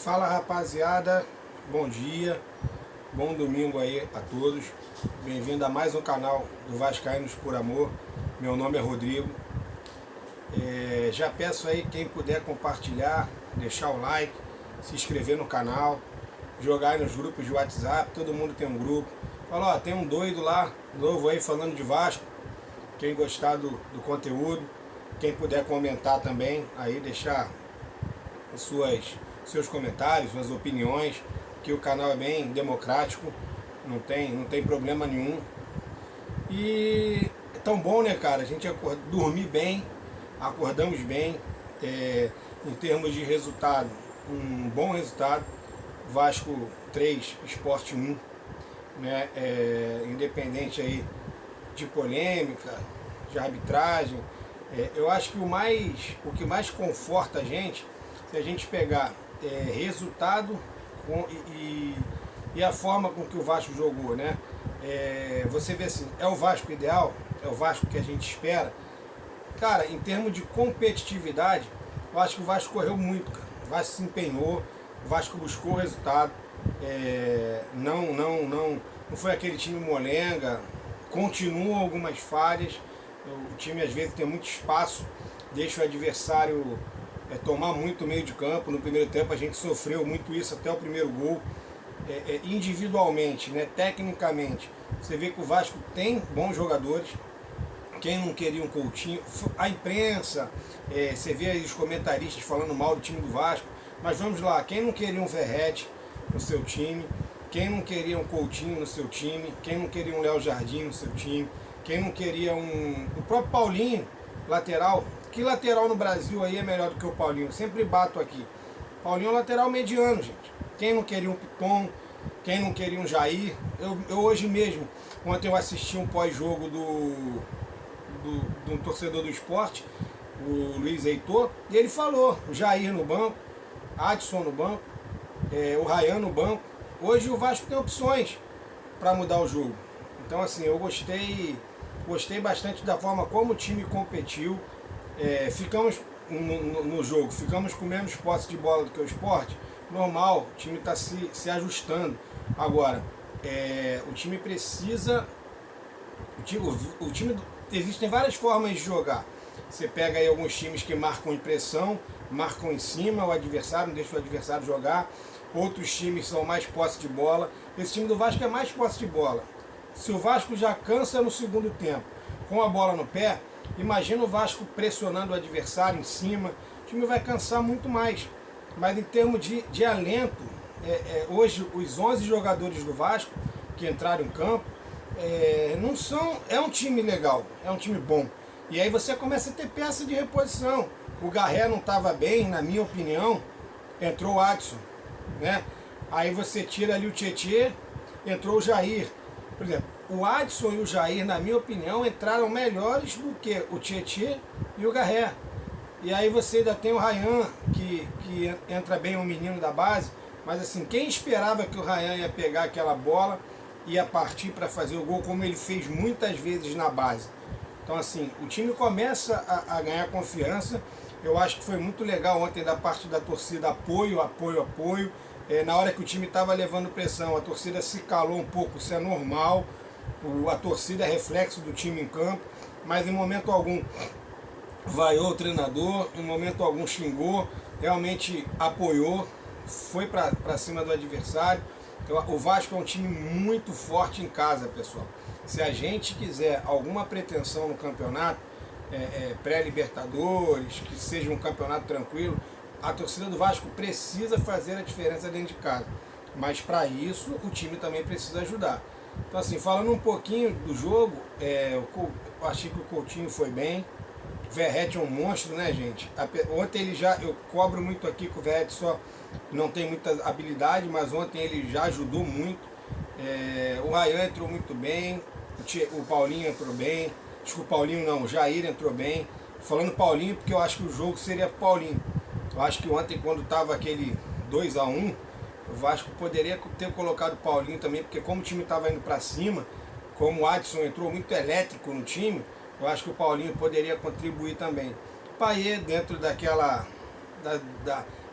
Fala rapaziada, bom dia, bom domingo aí a todos. Bem-vindo a mais um canal do Vascaínos por Amor. Meu nome é Rodrigo. Já peço aí quem puder compartilhar, deixar o like, se inscrever no canal, jogar aí nos grupos de WhatsApp, todo mundo tem um grupo. Fala, ó, tem um doido lá, novo aí falando de Vasco. Quem gostar do conteúdo, quem puder comentar também, aí deixar seus comentários, suas opiniões, que o canal é bem democrático, não tem problema nenhum. E é tão bom, né, cara, a gente dormir bem, acordamos bem, em termos de resultado, um bom resultado, Vasco 3, Sport 1, né, independente aí de polêmica, de arbitragem. Eu acho que o que mais conforta a gente, se a gente pegar resultado e a forma com que o Vasco jogou, né? Você vê assim, é o Vasco ideal? É o Vasco que a gente espera? Cara, em termos de competitividade, eu acho que o Vasco correu muito, cara. O Vasco se empenhou, o Vasco buscou o resultado. Não foi aquele time molenga, continuam algumas falhas. O time às vezes tem muito espaço, deixa o adversário tomar muito meio de campo. No primeiro tempo a gente sofreu muito isso até o primeiro gol. Individualmente, né, tecnicamente, você vê que o Vasco tem bons jogadores. Quem não queria um Coutinho, a imprensa, você vê aí os comentaristas falando mal do time do Vasco, mas vamos lá, quem não queria um Verratti no seu time, quem não queria um Coutinho no seu time, quem não queria um Léo Jardim no seu time, quem não queria o próprio Paulinho, lateral. Que lateral no Brasil aí é melhor do que o Paulinho? Eu sempre bato aqui. Paulinho é um lateral mediano, gente. Quem não queria um Piton, quem não queria um Jair. Eu hoje mesmo, ontem eu assisti um pós-jogo do torcedor do esporte, o Luiz Heitor, e ele falou, o Jair no banco, Adson no banco, o Ryan no banco. Hoje o Vasco tem opções para mudar o jogo. Então assim, eu gostei bastante da forma como o time competiu. Ficamos no jogo, ficamos com menos posse de bola do que o Sport. Normal, o time está se ajustando. Agora, o time precisa. Existem várias formas de jogar. Você pega aí alguns times que marcam em pressão, marcam em cima o adversário, não deixa o adversário jogar. Outros times são mais posse de bola. Esse time do Vasco é mais posse de bola. Se o Vasco já cansa no segundo tempo com a bola no pé, imagina o Vasco pressionando o adversário em cima, o time vai cansar muito mais. Mas em termos de alento, hoje os 11 jogadores do Vasco que entraram em campo, não são, é um time legal, é um time bom. E aí você começa a ter peça de reposição. O Garré não estava bem, na minha opinião, entrou o Adson, né? Aí você tira ali o Tietê, entrou o Jair. Por exemplo, o Adson e o Jair, na minha opinião, entraram melhores do que o Tietê e o Garré. E aí você ainda tem o Ryan, que entra bem, um menino da base, mas assim, quem esperava que o Ryan ia pegar aquela bola, ia partir para fazer o gol, como ele fez muitas vezes na base. Então assim, o time começa a ganhar confiança. Eu acho que foi muito legal ontem da parte da torcida, apoio. Na hora que o time estava levando pressão, a torcida se calou um pouco, isso é normal. A torcida é reflexo do time em campo, mas em momento algum vaiou o treinador, em momento algum xingou, realmente apoiou, foi para cima do adversário. O Vasco é um time muito forte em casa, pessoal. Se a gente quiser alguma pretensão no campeonato, pré-Libertadores, que seja um campeonato tranquilo, a torcida do Vasco precisa fazer a diferença dentro de casa. Mas para isso o time também precisa ajudar. Então assim, falando um pouquinho do jogo, eu achei que o Coutinho foi bem. O Verratti é um monstro, né, gente? Ontem eu cobro muito aqui que o Verratti só não tem muita habilidade, mas ontem ele já ajudou muito. O Ryan entrou muito bem, o Paulinho entrou bem. Desculpa, o Paulinho não, o Jair entrou bem. Falando Paulinho porque eu acho que o jogo seria Paulinho. Eu acho que ontem, quando estava aquele 2-1, o Vasco poderia ter colocado o Paulinho também, porque como o time estava indo para cima, como o Adson entrou muito elétrico no time, eu acho que o Paulinho poderia contribuir também. Payet, dentro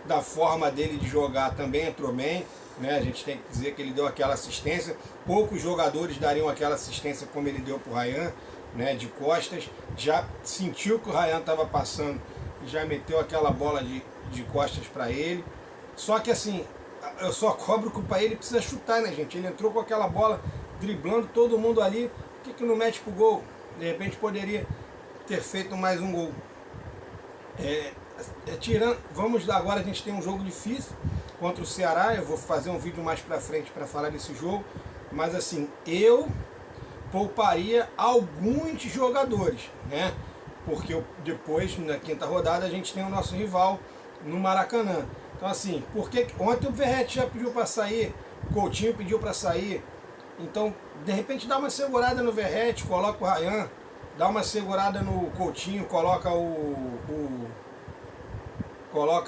da forma dele de jogar também entrou bem, né? A gente tem que dizer que ele deu aquela assistência. Poucos jogadores dariam aquela assistência como ele deu para o Ryan, né? De costas. Já sentiu que o Ryan estava passando e já meteu aquela bola de costas para ele. Só que assim, eu só cobro que o Paê ele precisa chutar, né, gente? Ele entrou com aquela bola driblando todo mundo ali. Por que não mete pro gol? De repente poderia ter feito mais um gol. Vamos lá, agora a gente tem um jogo difícil contra o Ceará. Eu vou fazer um vídeo mais pra frente para falar desse jogo. Mas assim, eu pouparia alguns jogadores, né? Porque depois, na quinta rodada, a gente tem o nosso rival no Maracanã. Então assim, porque ontem o Verratti já pediu para sair, o Coutinho pediu para sair. Então, de repente dá uma segurada no Verratti, coloca o Ryan, dá uma segurada no Coutinho, coloca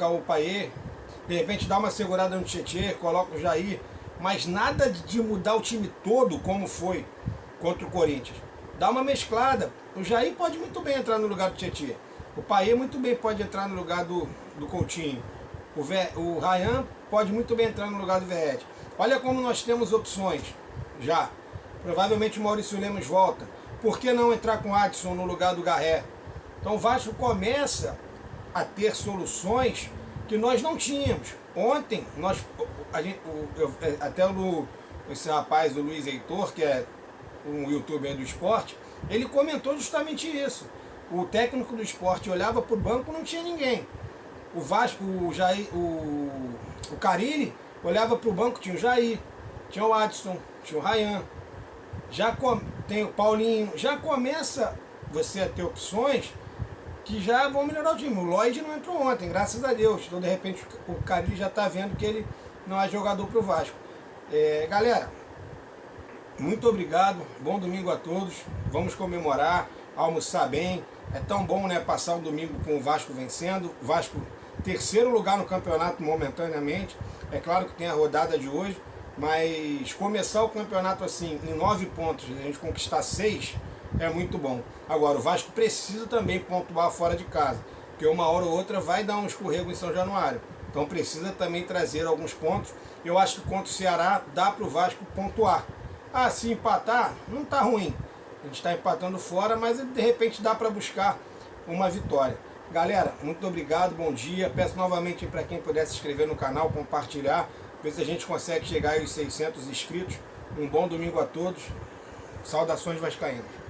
o Payet, de repente dá uma segurada no Tietê, coloca o Jair, mas nada de mudar o time todo como foi contra o Corinthians. Dá uma mesclada. O Jair pode muito bem entrar no lugar do Tietê. O Payet muito bem pode entrar no lugar do Coutinho. O Ryan pode muito bem entrar no lugar do Verratti. Olha como nós temos opções já. Provavelmente o Maurício Lemos volta. Por que não entrar com o Adson no lugar do Garré? Então o Vasco começa a ter soluções que nós não tínhamos. Ontem, esse rapaz, o Luiz Heitor, que é um youtuber do esporte, ele comentou justamente isso. O técnico do esporte olhava para o banco, não tinha ninguém. O Vasco, o Carille olhava para o banco, tinha o Jair, tinha o Adson, tinha o Ryan, tem o Paulinho. Já começa você a ter opções que já vão melhorar o time. O Lloyd não entrou ontem, graças a Deus. Então de repente o Carille já está vendo que ele não é jogador para o Vasco. Galera, muito obrigado, bom domingo a todos. Vamos comemorar, almoçar bem. É tão bom, né, passar um domingo com o Vasco vencendo. O Vasco terceiro lugar no campeonato momentaneamente. É claro que tem a rodada de hoje, mas começar o campeonato assim, em 9 pontos, a gente conquistar 6, é muito bom. Agora, o Vasco precisa também pontuar fora de casa, porque uma hora ou outra vai dar um escorrego em São Januário. Então precisa também trazer alguns pontos. Eu acho que contra o Ceará dá para o Vasco pontuar. Ah, se empatar, não está ruim. A gente está empatando fora, mas de repente dá para buscar uma vitória. Galera, muito obrigado, bom dia. Peço novamente para quem puder se inscrever no canal, compartilhar, ver se a gente consegue chegar aos 600 inscritos. Um bom domingo a todos. Saudações vascaínas.